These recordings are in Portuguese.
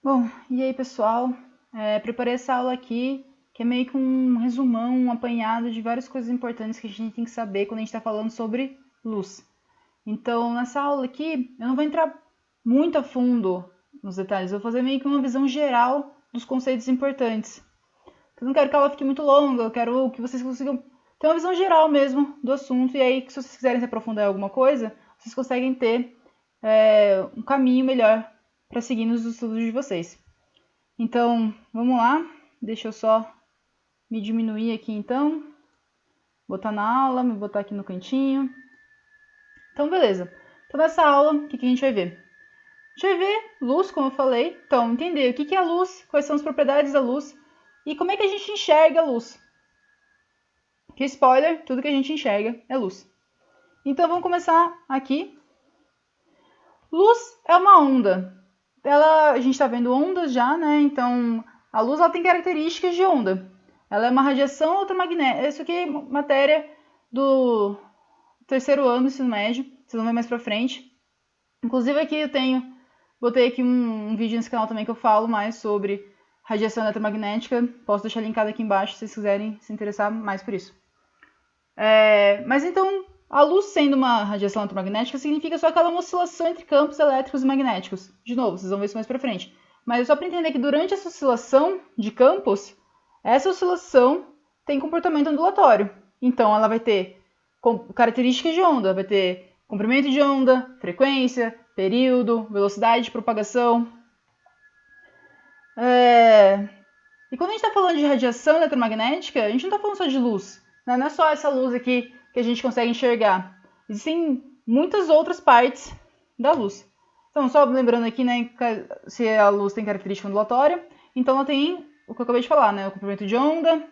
Bom, e aí pessoal, preparei essa aula aqui, que é meio que um resumão, um apanhado de várias coisas importantes que a gente tem que saber quando a gente está falando sobre luz. Então, nessa aula aqui, eu não vou entrar muito a fundo nos detalhes, eu vou fazer meio que uma visão geral dos conceitos importantes. Eu não quero que a aula fique muito longa, eu quero que vocês consigam ter uma visão geral mesmo do assunto, e aí, se vocês quiserem se aprofundar em alguma coisa, vocês conseguem ter um caminho melhor para seguir nos estudos de vocês. Então, vamos lá. Deixa eu só me diminuir aqui então. Botar na aula, me botar aqui no cantinho. Então, beleza. Então, nessa aula, o que a gente vai ver? A gente vai ver luz, como eu falei. Então, entender o que é a luz, quais são as propriedades da luz e como é que a gente enxerga a luz. Que spoiler, tudo que a gente enxerga é luz. Então, vamos começar aqui. Luz é uma onda. A gente está vendo ondas já, né? Então, a luz ela tem características de onda. Ela é uma radiação eletromagnética. Isso aqui é matéria do terceiro ano do ensino médio. Vocês vão ver mais pra frente. Inclusive aqui botei aqui um vídeo nesse canal também que eu falo mais sobre radiação eletromagnética. Posso deixar linkado aqui embaixo se vocês quiserem se interessar mais por isso. Mas então, a luz sendo uma radiação eletromagnética significa só aquela oscilação entre campos elétricos e magnéticos. De novo, vocês vão ver isso mais pra frente. Mas é só para entender que durante essa oscilação de campos, essa oscilação tem comportamento ondulatório. Então, ela vai ter características de onda, vai ter comprimento de onda, frequência, período, velocidade de propagação. E quando a gente está falando de radiação eletromagnética, a gente não está falando só de luz. Né? Não é só essa luz aqui que a gente consegue enxergar. Existem muitas outras partes da luz. Então, só lembrando aqui, né, se a luz tem característica ondulatória, então ela tem o que eu acabei de falar, né, o comprimento de onda,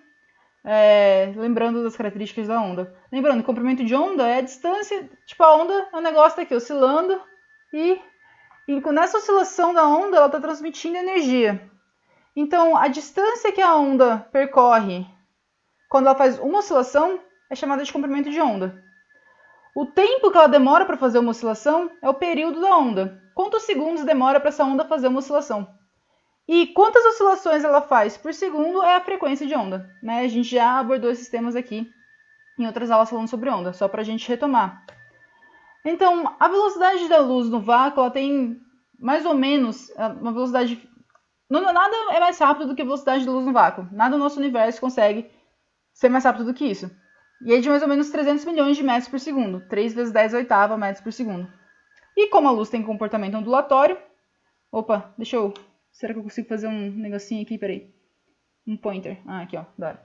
lembrando das características da onda. Lembrando que o comprimento de onda é a distância, tipo a onda é um negócio tá aqui oscilando e nessa oscilação da onda ela está transmitindo energia. Então, a distância que a onda percorre quando ela faz uma oscilação é chamada de comprimento de onda. O tempo que ela demora para fazer uma oscilação é o período da onda. Quantos segundos demora para essa onda fazer uma oscilação? E quantas oscilações ela faz por segundo é a frequência de onda. Né? A gente já abordou esses temas aqui em outras aulas falando sobre onda, só para a gente retomar. Então, a velocidade da luz no vácuo ela tem mais ou menos uma velocidade... Nada é mais rápido do que a velocidade da luz no vácuo. Nada no nosso universo consegue ser mais rápido do que isso. E é de mais ou menos 300 milhões de metros por segundo. 3 vezes 10 oitava metros por segundo. E como a luz tem comportamento ondulatório... Opa, será que eu consigo fazer um negocinho aqui? Peraí. Um pointer. Aqui, ó. Dá.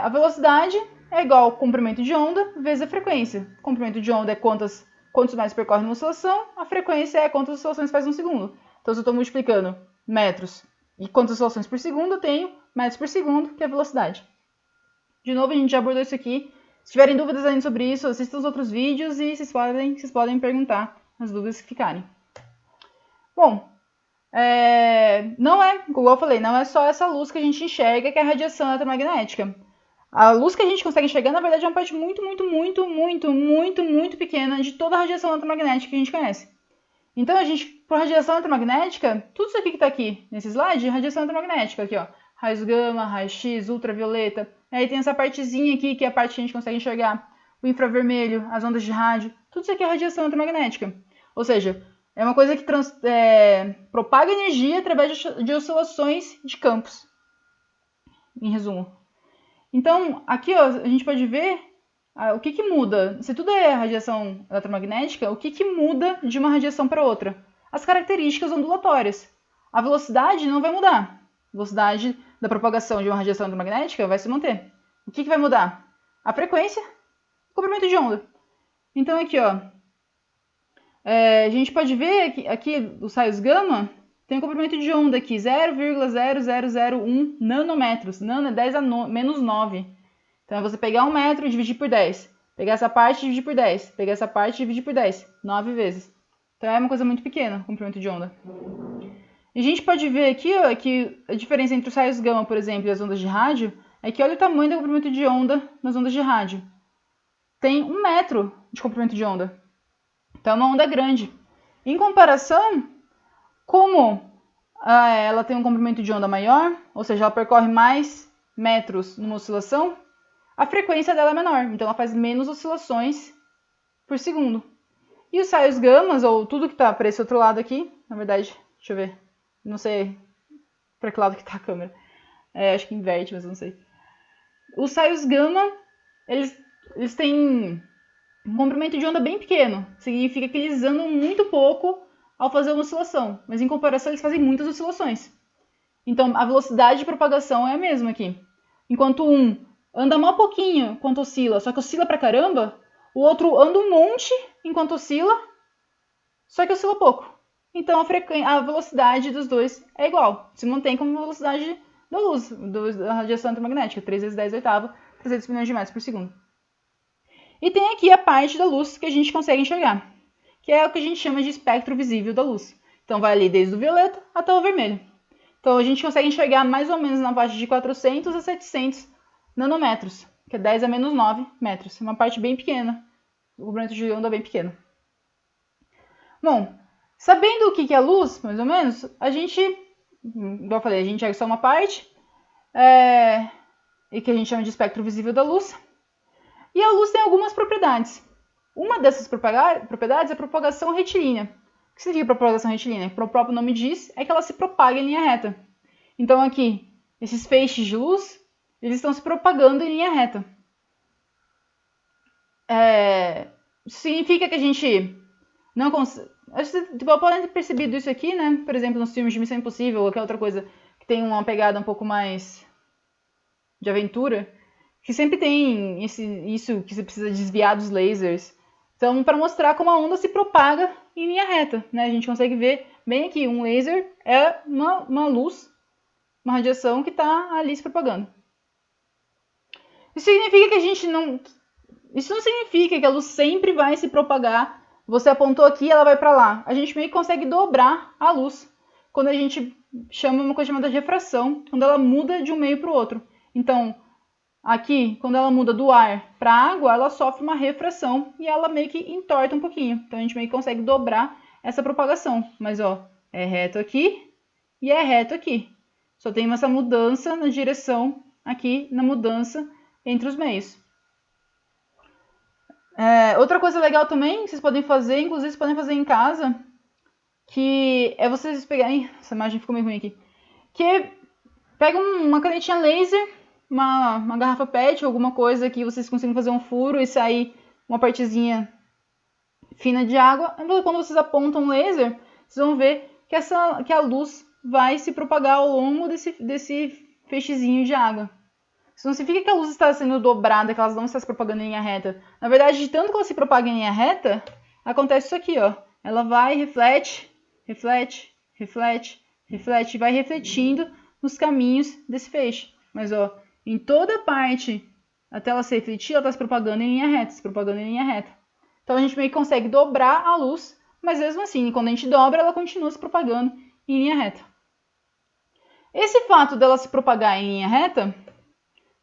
A velocidade é igual ao comprimento de onda vezes a frequência. O comprimento de onda é quantos metros percorre uma oscilação. A frequência é quantas oscilações faz um segundo. Então, se eu estou multiplicando metros e quantas oscilações por segundo, eu tenho metros por segundo, que é a velocidade. De novo, a gente já abordou isso aqui. Se tiverem dúvidas ainda sobre isso, assistam os outros vídeos e vocês podem perguntar as dúvidas que ficarem. Bom, não é, como eu falei, não é só essa luz que a gente enxerga que é a radiação eletromagnética. A luz que a gente consegue enxergar, na verdade, é uma parte muito pequena de toda a radiação eletromagnética que a gente conhece. Então, por radiação eletromagnética, tudo isso aqui que está aqui nesse slide é radiação eletromagnética. Aqui, ó, raios gama, raios X, ultravioleta. Aí tem essa partezinha aqui, que é a parte que a gente consegue enxergar. O infravermelho, as ondas de rádio. Tudo isso aqui é radiação eletromagnética. Ou seja, é uma coisa que propaga energia através de oscilações de campos. Em resumo. Então, aqui ó, a gente pode ver o que muda. Se tudo é radiação eletromagnética, o que muda de uma radiação para outra? As características ondulatórias. A velocidade não vai mudar. A velocidade da propagação de uma radiação eletromagnética vai se manter. O que vai mudar? A frequência, o comprimento de onda. Então aqui, ó, a gente pode ver que aqui os raios gama tem um comprimento de onda aqui, 0,0001 nanômetros. Nano é 10 a menos 9. Então é você pegar 1 metro e dividir por 10. Pegar essa parte e dividir por 10. Pegar essa parte e dividir por 10. 9 vezes. Então é uma coisa muito pequena, o comprimento de onda. E a gente pode ver aqui ó, que a diferença entre os raios gama, por exemplo, e as ondas de rádio, é que olha o tamanho do comprimento de onda nas ondas de rádio. Tem 1 metro de comprimento de onda. Então é uma onda grande. Em comparação, como ela tem um comprimento de onda maior, ou seja, ela percorre mais metros numa oscilação, a frequência dela é menor, então ela faz menos oscilações por segundo. E os raios gamas, ou tudo que está para esse outro lado aqui, na verdade, deixa eu ver, não sei para que lado que está a câmera, acho que inverte, mas eu não sei. Os raios gama, eles têm um comprimento de onda bem pequeno, significa que eles andam muito pouco ao fazer uma oscilação, mas em comparação eles fazem muitas oscilações. Então a velocidade de propagação é a mesma aqui. Enquanto um anda mal pouquinho enquanto oscila, só que oscila pra caramba, o outro anda um monte enquanto oscila, só que oscila pouco. Então a velocidade dos dois é igual, se mantém como a velocidade da luz, da radiação eletromagnética, 3 vezes 10 oitava, 300 milhões de metros por segundo. E tem aqui a parte da luz que a gente consegue enxergar, que é o que a gente chama de espectro visível da luz. Então vai ali desde o violeta até o vermelho. Então a gente consegue enxergar mais ou menos na faixa de 400 a 700 nanômetros, que é 10 a menos 9 metros. É uma parte bem pequena, o comprimento de onda é bem pequeno. Bom, sabendo o que é luz, mais ou menos, a gente, igual eu falei, a gente enxerga só uma parte, e que a gente chama de espectro visível da luz. E a luz tem algumas propriedades. Uma dessas propriedades é a propagação retilínea. O que significa propagação retilínea? Como o próprio nome diz, é que ela se propaga em linha reta. Então aqui, esses feixes de luz, eles estão se propagando em linha reta. Isso significa que a gente não consegue... Vocês podem ter percebido isso aqui, né? Por exemplo, nos filmes de Missão Impossível, ou qualquer outra coisa que tem uma pegada um pouco mais de aventura, que sempre tem isso que você precisa desviar dos lasers. Então, para mostrar como a onda se propaga em linha reta, né? A gente consegue ver bem aqui, um laser é uma luz, uma radiação que está ali se propagando. Isso significa que a gente não... Isso não significa que a luz sempre vai se propagar. Você apontou aqui, ela vai para lá. A gente meio que consegue dobrar a luz quando a gente chama uma coisa chamada refração, quando ela muda de um meio para o outro. Então, aqui, quando ela muda do ar para a água, ela sofre uma refração e ela meio que entorta um pouquinho. Então a gente meio que consegue dobrar essa propagação. Mas ó, é reto aqui e é reto aqui. Só tem essa mudança na direção aqui, na mudança entre os meios. Outra coisa legal também que vocês podem fazer, inclusive vocês podem fazer em casa, que é vocês pegarem... Essa imagem ficou meio ruim aqui. Que pega uma canetinha laser, uma garrafa PET, alguma coisa que vocês consigam fazer um furo e sair uma partezinha fina de água. Quando vocês apontam o laser, vocês vão ver que a luz vai se propagar ao longo desse feixezinho de água. Isso não significa que a luz está sendo dobrada, que ela não está se propagando em linha reta. Na verdade, de tanto que ela se propaga em linha reta, acontece isso aqui, ó. Ela vai, reflete, reflete, reflete, reflete, e vai refletindo nos caminhos desse feixe. Mas, ó, em toda parte, até ela se refletir, ela está se propagando em linha reta, se propagando em linha reta. Então, a gente meio que consegue dobrar a luz, mas mesmo assim, quando a gente dobra, ela continua se propagando em linha reta. Esse fato dela se propagar em linha reta,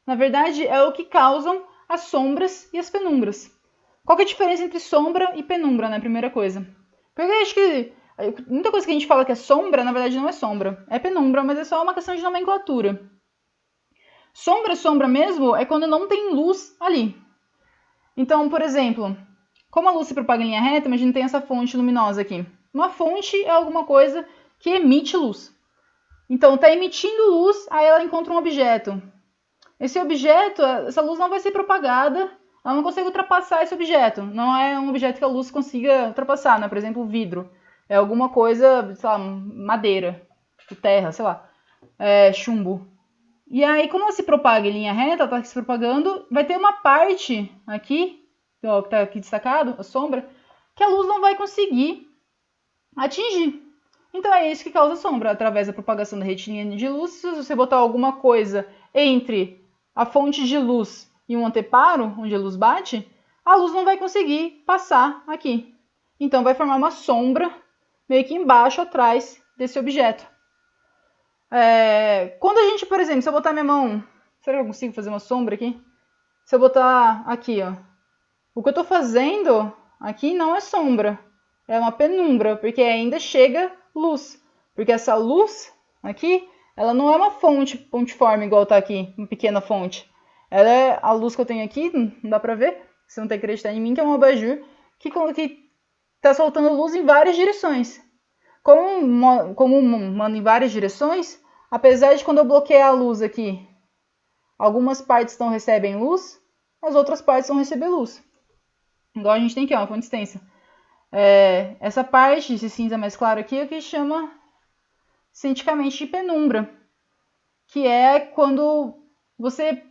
na verdade, é o que causam as sombras e as penumbras. Qual que é a diferença entre sombra e penumbra, né? Primeira coisa. Porque eu acho que muita coisa que a gente fala que é sombra, na verdade não é sombra. É penumbra, mas é só uma questão de nomenclatura. Sombra mesmo é quando não tem luz ali. Então, por exemplo, como a luz se propaga em linha reta, imagina que tem essa fonte luminosa aqui. Uma fonte é alguma coisa que emite luz. Então, está emitindo luz, aí ela encontra um objeto. Esse objeto, essa luz não vai ser propagada, ela não consegue ultrapassar esse objeto. Não é um objeto que a luz consiga ultrapassar, né? Por exemplo, o vidro. É alguma coisa, sei lá, madeira, terra, sei lá, chumbo. E aí, como ela se propaga em linha reta, ela está se propagando, vai ter uma parte aqui, ó, que está aqui destacado, a sombra, que a luz não vai conseguir atingir. Então é isso que causa sombra, através da propagação da retilínea de luz. Se você botar alguma coisa entre a fonte de luz e um anteparo, onde a luz bate, a luz não vai conseguir passar aqui. Então vai formar uma sombra meio que embaixo, atrás desse objeto. Quando a gente, por exemplo, se eu botar minha mão... Será que eu consigo fazer uma sombra aqui? Se eu botar aqui, ó. O que eu estou fazendo aqui não é sombra. É uma penumbra, porque ainda chega luz. Porque essa luz aqui, ela não é uma fonte pontiforme igual tá aqui, uma pequena fonte. Ela é a luz que eu tenho aqui, não dá pra ver, você não tem que acreditar em mim, que é um abajur que tá soltando luz em várias direções. Como manda em várias direções, apesar de quando eu bloquear a luz aqui, algumas partes não recebem luz, as outras partes vão receber luz. Igual a gente tem aqui, ó, uma fonte extensa. Essa parte, esse cinza mais claro aqui, é o que chama cientificamente de penumbra, que é quando você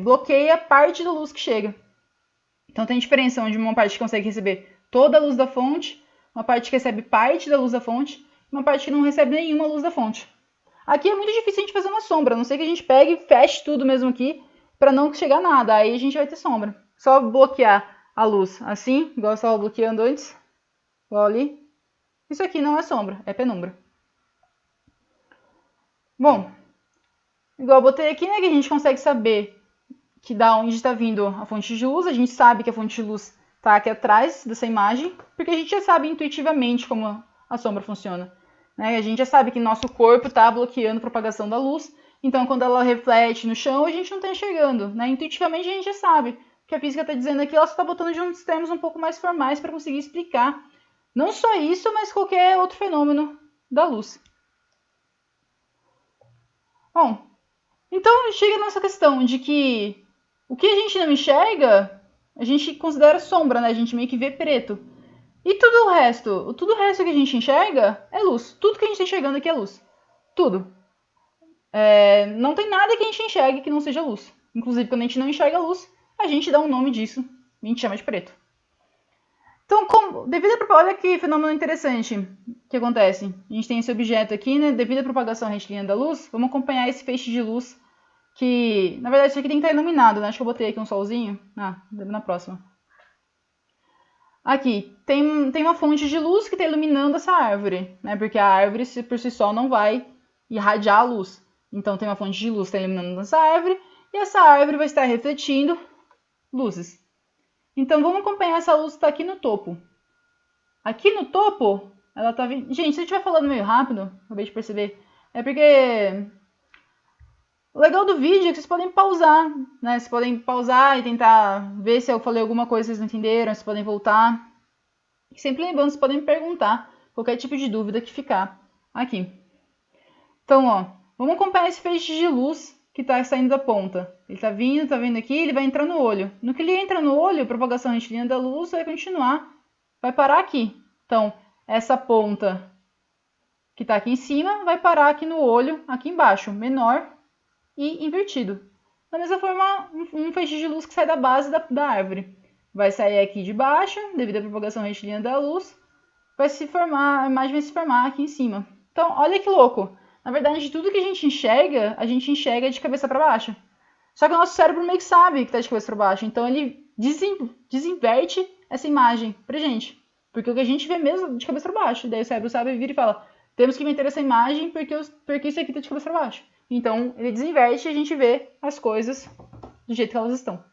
bloqueia parte da luz que chega. Então tem diferença onde uma parte consegue receber toda a luz da fonte, uma parte que recebe parte da luz da fonte, e uma parte que não recebe nenhuma luz da fonte. Aqui é muito difícil a gente fazer uma sombra, a não ser que a gente pegue e feche tudo mesmo aqui, para não chegar nada, aí a gente vai ter sombra. Só bloquear a luz assim, igual eu estava bloqueando antes, igual ali. Isso aqui não é sombra, é penumbra. Bom, igual eu botei aqui, né, que a gente consegue saber que da onde está vindo a fonte de luz. A gente sabe que a fonte de luz está aqui atrás dessa imagem, porque a gente já sabe intuitivamente como a sombra funciona. Né? A gente já sabe que nosso corpo está bloqueando a propagação da luz, então quando ela reflete no chão, a gente não está enxergando. Né? Intuitivamente a gente já sabe. O que a física está dizendo aqui, ela só está botando de uns termos um pouco mais formais para conseguir explicar não só isso, mas qualquer outro fenômeno da luz. Bom, então chega nessa questão de que o que a gente não enxerga, a gente considera sombra, né? A gente meio que vê preto. E tudo o resto que a gente enxerga é luz. Tudo que a gente está enxergando aqui é luz. Tudo. Não tem nada que a gente enxergue que não seja luz. Inclusive, quando a gente não enxerga luz, a gente dá um nome disso e a gente chama de preto. Então, olha que fenômeno interessante que acontece. A gente tem esse objeto aqui, né? Devido à propagação retilínea da luz, vamos acompanhar esse feixe de luz que, na verdade, isso aqui tem que estar iluminado, né? Acho que eu botei aqui um solzinho. Na próxima. Aqui, tem uma fonte de luz que está iluminando essa árvore, né? Porque a árvore, por si só, não vai irradiar a luz. Então, tem uma fonte de luz que está iluminando essa árvore, e essa árvore vai estar refletindo luzes. Então, vamos acompanhar essa luz que está aqui no topo. Aqui no topo, ela está vindo... Gente, se eu estiver falando meio rápido, acabei de perceber, é porque... O legal do vídeo é que vocês podem pausar, né? Vocês podem pausar e tentar ver se eu falei alguma coisa que vocês não entenderam, vocês podem voltar. E sempre lembrando, vocês podem me perguntar qualquer tipo de dúvida que ficar aqui. Então, ó, vamos acompanhar esse feixe de luz que está saindo da ponta. Ele está vindo aqui, ele vai entrar no olho. No que ele entra no olho, a propagação retilínea da luz vai continuar, vai parar aqui. Então, essa ponta que está aqui em cima vai parar aqui no olho, aqui embaixo, menor e invertido. Da mesma forma, um feixe de luz que sai da base da árvore. Vai sair aqui de baixo, devido à propagação retilínea da luz, a imagem vai se formar aqui em cima. Então, olha que louco. Na verdade, tudo que a gente enxerga de cabeça para baixo. Só que o nosso cérebro meio que sabe que está de cabeça para baixo. Então, ele desinverte essa imagem pra gente. Porque o que a gente vê mesmo de cabeça para baixo. Daí o cérebro sabe vir e fala, temos que inverter essa imagem porque isso aqui está de cabeça para baixo. Então, ele desinverte e a gente vê as coisas do jeito que elas estão.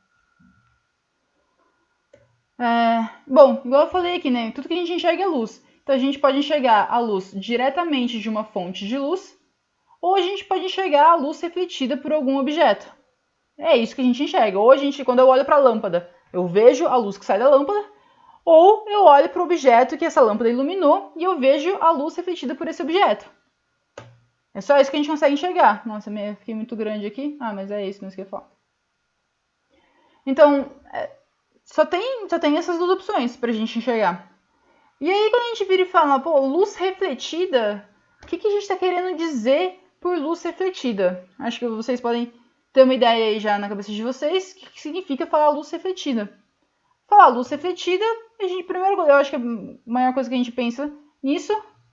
Bom, igual eu falei aqui, né? Tudo que a gente enxerga é luz. Então, a gente pode enxergar a luz diretamente de uma fonte de luz, ou a gente pode enxergar a luz refletida por algum objeto. É isso que a gente enxerga. Ou quando eu olho para a lâmpada, eu vejo a luz que sai da lâmpada, ou eu olho para o objeto que essa lâmpada iluminou e eu vejo a luz refletida por esse objeto. É só isso que a gente consegue enxergar. Nossa, fiquei muito grande aqui. Mas é isso mesmo que eu falo. Então, só tem essas duas opções pra gente enxergar. E aí, quando a gente vira e fala, luz refletida, o que a gente está querendo dizer por luz refletida? Acho que vocês podem ter uma ideia aí já na cabeça de vocês, o que significa falar luz refletida. Falar luz refletida, primeiro, eu acho que a maior coisa que a gente pensa nisso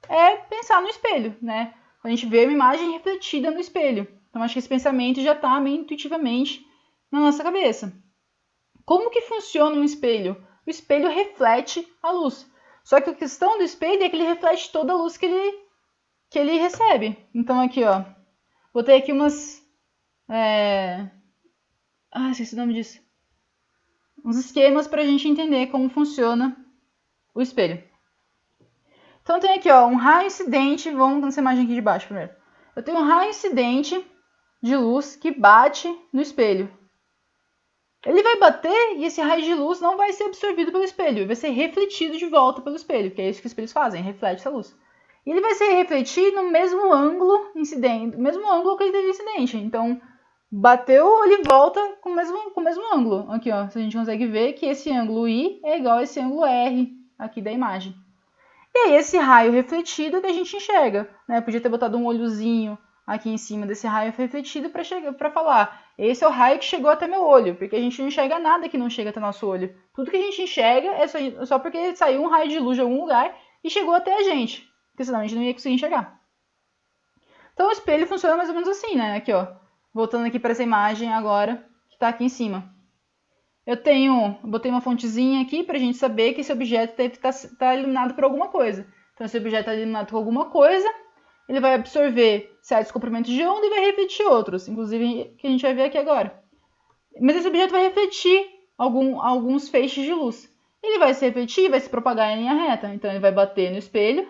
é pensar no espelho, né? A gente vê uma imagem refletida no espelho. Então, acho que esse pensamento já está meio intuitivamente na nossa cabeça. Como que funciona um espelho? O espelho reflete a luz. Só que a questão do espelho é que ele reflete toda a luz que ele recebe. Então, aqui, ó. Botei aqui umas... esqueci o nome disso. Uns esquemas para a gente entender como funciona o espelho. Então tem aqui, ó, um raio incidente, vamos nessa imagem aqui de baixo primeiro. Eu tenho um raio incidente de luz que bate no espelho. Ele vai bater e esse raio de luz não vai ser absorvido pelo espelho, ele vai ser refletido de volta pelo espelho, que é isso que os espelhos fazem, reflete essa luz. E ele vai ser refletido no mesmo ângulo incidente, no mesmo ângulo que ele teve incidente. Então, bateu, ele volta com o mesmo ângulo. Aqui, ó, a gente consegue ver que esse ângulo I é igual a esse ângulo R aqui da imagem. E aí, esse raio refletido que a gente enxerga, né? Podia ter botado um olhozinho aqui em cima desse raio refletido para falar, esse é o raio que chegou até meu olho, porque a gente não enxerga nada que não chega até nosso olho. Tudo que a gente enxerga é só porque saiu um raio de luz de algum lugar e chegou até a gente, porque senão a gente não ia conseguir enxergar. Então o espelho funciona mais ou menos assim, né? Aqui, ó, voltando aqui para essa imagem agora, que está aqui em cima. Botei uma fontezinha aqui para a gente saber que esse objeto deve estar iluminado por alguma coisa. Então esse objeto está iluminado por alguma coisa, ele vai absorver certos comprimentos de onda e vai refletir outros, inclusive que a gente vai ver aqui agora. Mas esse objeto vai refletir alguns feixes de luz. Ele vai se refletir e vai se propagar em linha reta. Então ele vai bater no espelho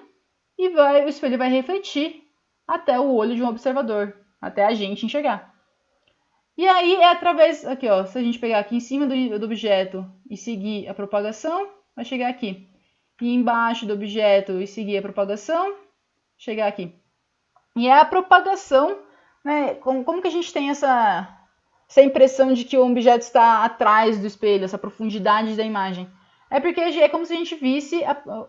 e o espelho vai refletir até o olho de um observador, até a gente enxergar. E aí é através, aqui ó, se a gente pegar aqui em cima do objeto e seguir a propagação, vai chegar aqui. E embaixo do objeto e seguir a propagação, chegar aqui. E é a propagação, né? Como que a gente tem essa impressão de que o objeto está atrás do espelho, essa profundidade da imagem? É porque é como se a gente visse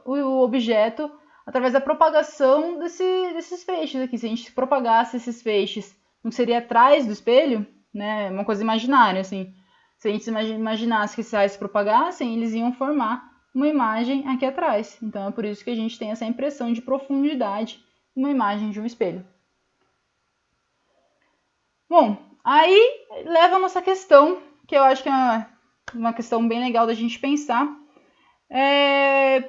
o objeto através da propagação desses feixes aqui. Se a gente propagasse esses feixes no que seria atrás do espelho, né? Uma coisa imaginária, assim. Se a gente imaginasse que esses raios se propagassem, eles iam formar uma imagem aqui atrás. Então é por isso que a gente tem essa impressão de profundidade uma imagem de um espelho. Bom, aí leva a nossa questão, que eu acho que é uma questão bem legal da gente pensar.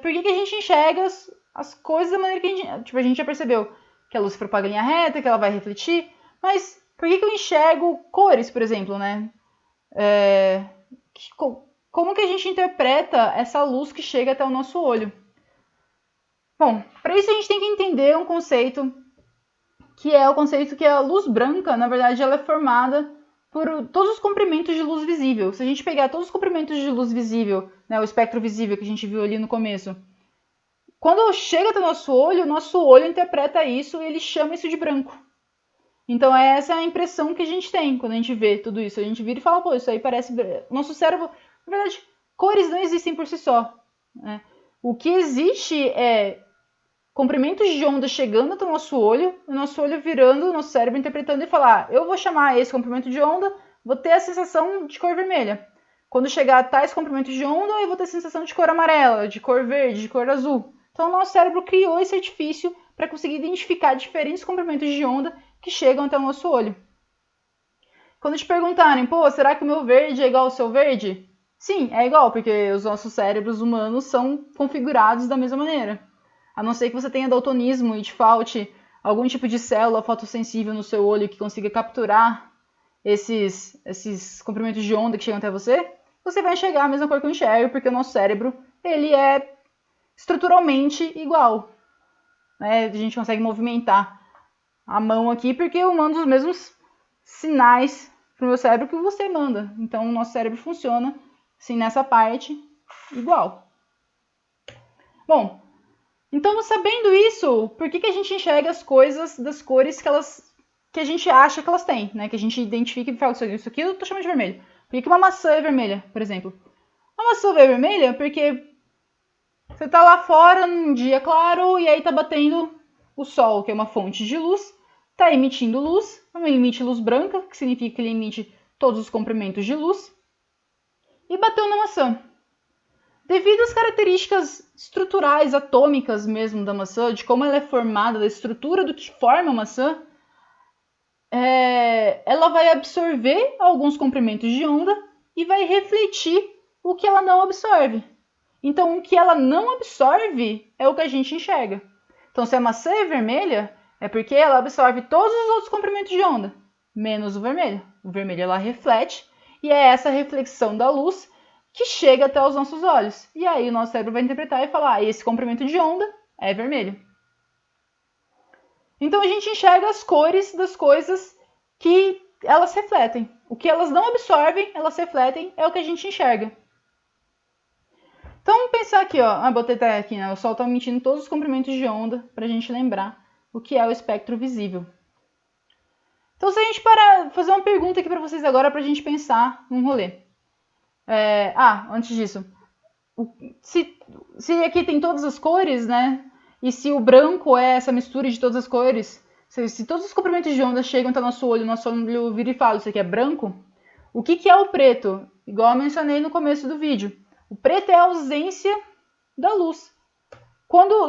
Por que a gente enxerga as coisas da maneira que a gente... Tipo, a gente já percebeu que a luz se propaga em linha reta, que ela vai refletir, mas por que eu enxergo cores, por exemplo, né? Como que a gente interpreta essa luz que chega até o nosso olho? Bom, para isso a gente tem que entender um conceito que é o conceito que a luz branca, na verdade, ela é formada por todos os comprimentos de luz visível. Se a gente pegar todos os comprimentos de luz visível, né, o espectro visível que a gente viu ali no começo, quando chega até o nosso olho interpreta isso e ele chama isso de branco. Então essa é a impressão que a gente tem quando a gente vê tudo isso. A gente vira e fala, pô, isso aí parece... Nosso cérebro... Na verdade, cores não existem por si só, né? O que existe é comprimentos de onda chegando até o nosso olho virando, o nosso cérebro interpretando e falar, eu vou chamar esse comprimento de onda, vou ter a sensação de cor vermelha. Quando chegar a tais comprimentos de onda, eu vou ter a sensação de cor amarela, de cor verde, de cor azul. Então o nosso cérebro criou esse artifício para conseguir identificar diferentes comprimentos de onda que chegam até o nosso olho. Quando te perguntarem, pô, será que o meu verde é igual ao seu verde? Sim, é igual, porque os nossos cérebros humanos são configurados da mesma maneira. A não ser que você tenha daltonismo e te falte algum tipo de célula fotossensível no seu olho que consiga capturar esses comprimentos de onda que chegam até você, você vai enxergar a mesma cor que eu enxergo, porque o nosso cérebro ele é estruturalmente igual. Né? A gente consegue movimentar a mão aqui porque eu mando os mesmos sinais para o meu cérebro que você manda. Então o nosso cérebro funciona assim nessa parte igual. Bom, então sabendo isso, por que a gente enxerga as coisas das cores que a gente acha que elas têm, né? Que a gente identifica e fala, isso aqui eu tô chamando de vermelho. Por que uma maçã é vermelha, por exemplo? Uma maçã é vermelha porque você tá lá fora num dia claro e aí tá batendo o sol, que é uma fonte de luz, tá emitindo luz, ele emite luz branca, que significa que ele emite todos os comprimentos de luz, e bateu na maçã. Devido às características estruturais, atômicas mesmo da maçã, de como ela é formada, da estrutura do que forma a maçã, ela vai absorver alguns comprimentos de onda e vai refletir o que ela não absorve. Então, o que ela não absorve é o que a gente enxerga. Então, se a maçã é vermelha, é porque ela absorve todos os outros comprimentos de onda, menos o vermelho. O vermelho ela reflete e é essa reflexão da luz que chega até os nossos olhos. E aí o nosso cérebro vai interpretar e falar, esse comprimento de onda é vermelho. Então a gente enxerga as cores das coisas que elas refletem. O que elas não absorvem, elas refletem, é o que a gente enxerga. Então vamos pensar aqui, ó. Botei até aqui, né? O Sol está emitindo todos os comprimentos de onda para a gente lembrar o que é o espectro visível. Então se a gente parar, fazer uma pergunta aqui para vocês agora para a gente pensar num rolê. Antes disso, se aqui tem todas as cores, né? E se o branco é essa mistura de todas as cores, se todos os comprimentos de onda chegam até o nosso olho vira e fala, isso aqui é branco, o que é o preto? Igual eu mencionei no começo do vídeo. O preto é a ausência da luz.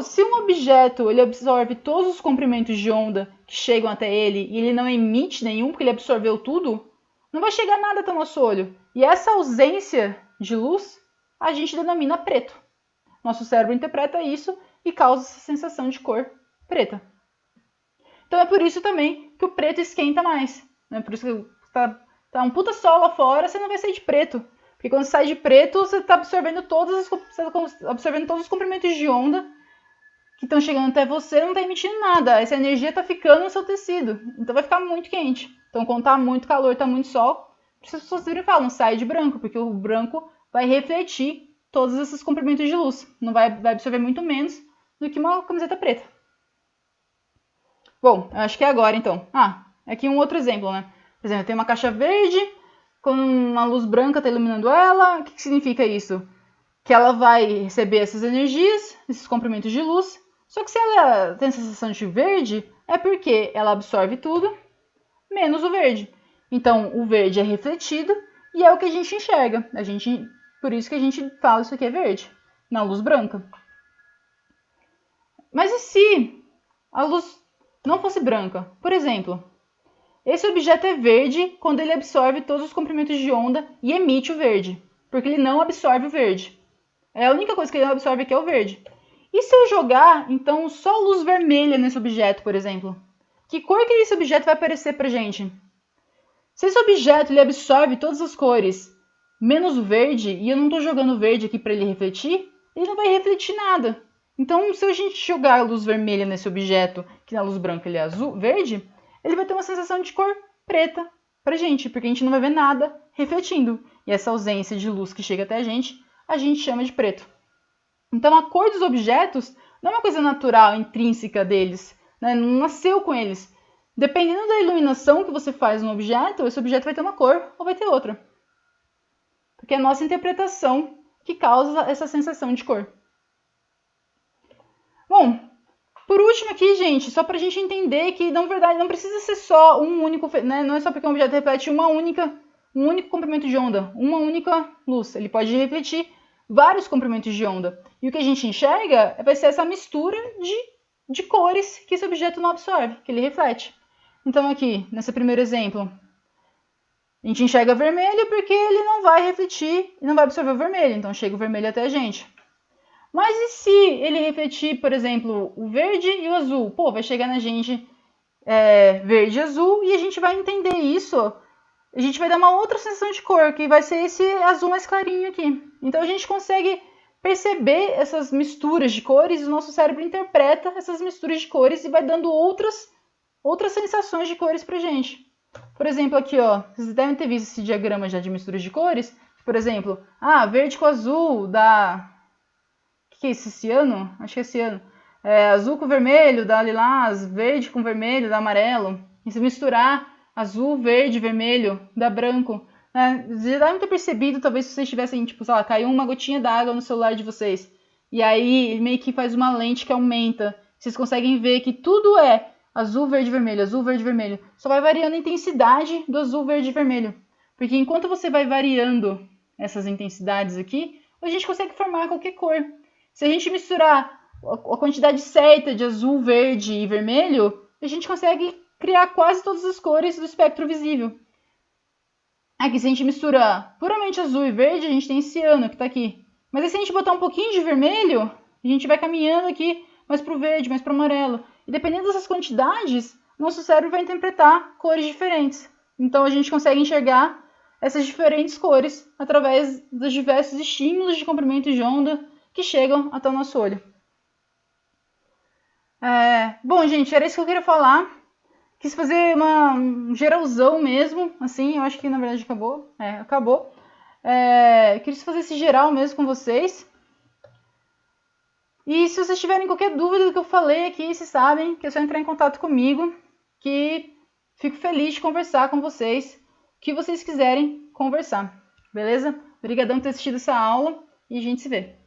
Se um objeto ele absorve todos os comprimentos de onda que chegam até ele e ele não emite nenhum porque ele absorveu tudo, não vai chegar nada até o nosso olho. E essa ausência de luz a gente denomina preto. Nosso cérebro interpreta isso e causa essa sensação de cor preta. Então é por isso também que o preto esquenta mais. Né? Por isso que tá um puta sol lá fora, você não vai sair de preto. Porque quando você sai de preto, você está absorvendo todos os comprimentos de onda que estão chegando até você, não está emitindo nada. Essa energia está ficando no seu tecido. Então vai ficar muito quente. Então quando está muito calor, está muito sol, as pessoas sempre falam, sai de branco, porque o branco vai refletir todos esses comprimentos de luz. Não vai absorver muito menos do que uma camiseta preta. Bom, acho que é agora então. Aqui um outro exemplo, né? Por exemplo, tem uma caixa verde com uma luz branca está iluminando ela. O que significa isso? Que ela vai receber essas energias, esses comprimentos de luz. Só que se ela tem a sensação de verde, é porque ela absorve tudo, menos o verde. Então, o verde é refletido e é o que a gente enxerga. Por isso que a gente fala isso aqui é verde, na luz branca. Mas e se a luz não fosse branca? Por exemplo, esse objeto é verde quando ele absorve todos os comprimentos de onda e emite o verde, porque ele não absorve o verde. É a única coisa que ele não absorve aqui é o verde. E se eu jogar, então, só luz vermelha nesse objeto, por exemplo? Que cor que esse objeto vai aparecer pra gente? Se esse objeto ele absorve todas as cores, menos o verde, e eu não estou jogando verde aqui para ele refletir, ele não vai refletir nada. Então, se a gente jogar a luz vermelha nesse objeto, que na luz branca ele é verde, ele vai ter uma sensação de cor preta pra gente, porque a gente não vai ver nada refletindo. E essa ausência de luz que chega até a gente chama de preto. Então, a cor dos objetos não é uma coisa natural, intrínseca deles, né? Não nasceu com eles. Dependendo da iluminação que você faz no objeto, esse objeto vai ter uma cor ou vai ter outra. Porque é a nossa interpretação que causa essa sensação de cor. Bom, por último aqui, gente, só para a gente entender que, na verdade, não precisa ser só um único, né? Não é só porque um objeto reflete um único comprimento de onda, uma única luz. Ele pode refletir vários comprimentos de onda. E o que a gente enxerga vai ser essa mistura de cores que esse objeto não absorve, que ele reflete. Então aqui, nesse primeiro exemplo, a gente enxerga vermelho porque ele não vai refletir e não vai absorver o vermelho. Então chega o vermelho até a gente. Mas e se ele refletir, por exemplo, o verde e o azul? Vai chegar na gente verde e azul e a gente vai entender isso. A gente vai dar uma outra sensação de cor, que vai ser esse azul mais clarinho aqui. Então a gente consegue perceber essas misturas de cores e o nosso cérebro interpreta essas misturas de cores e vai dando outras sensações de cores pra gente. Por exemplo, aqui, ó, vocês devem ter visto esse diagrama já de misturas de cores. Por exemplo, verde com azul dá... O que é isso, esse ano? Acho que é esse ano. Azul com vermelho dá lilás, verde com vermelho dá amarelo. E se misturar azul, verde, vermelho dá branco. Vocês já devem ter percebido, talvez se vocês tivessem, caiu uma gotinha d'água no celular de vocês. E aí ele meio que faz uma lente que aumenta. Vocês conseguem ver que tudo é azul, verde, vermelho, azul, verde, vermelho. Só vai variando a intensidade do azul, verde e vermelho. Porque enquanto você vai variando essas intensidades aqui, a gente consegue formar qualquer cor. Se a gente misturar a quantidade certa de azul, verde e vermelho, a gente consegue criar quase todas as cores do espectro visível. Aqui, se a gente mistura puramente azul e verde, a gente tem esse ciano que está aqui. Mas aí, se a gente botar um pouquinho de vermelho, a gente vai caminhando aqui mais para o verde, mais para o amarelo. E dependendo dessas quantidades, nosso cérebro vai interpretar cores diferentes. Então a gente consegue enxergar essas diferentes cores através dos diversos estímulos de comprimento de onda que chegam até o nosso olho. Bom, gente, era isso que eu queria falar. Quis fazer um geralzão mesmo, assim, eu acho que na verdade acabou. Acabou. Quis fazer esse geral mesmo com vocês. E se vocês tiverem qualquer dúvida do que eu falei aqui, vocês sabem que é só entrar em contato comigo, que fico feliz de conversar com vocês, o que vocês quiserem conversar, beleza? Obrigadão por ter assistido essa aula e a gente se vê.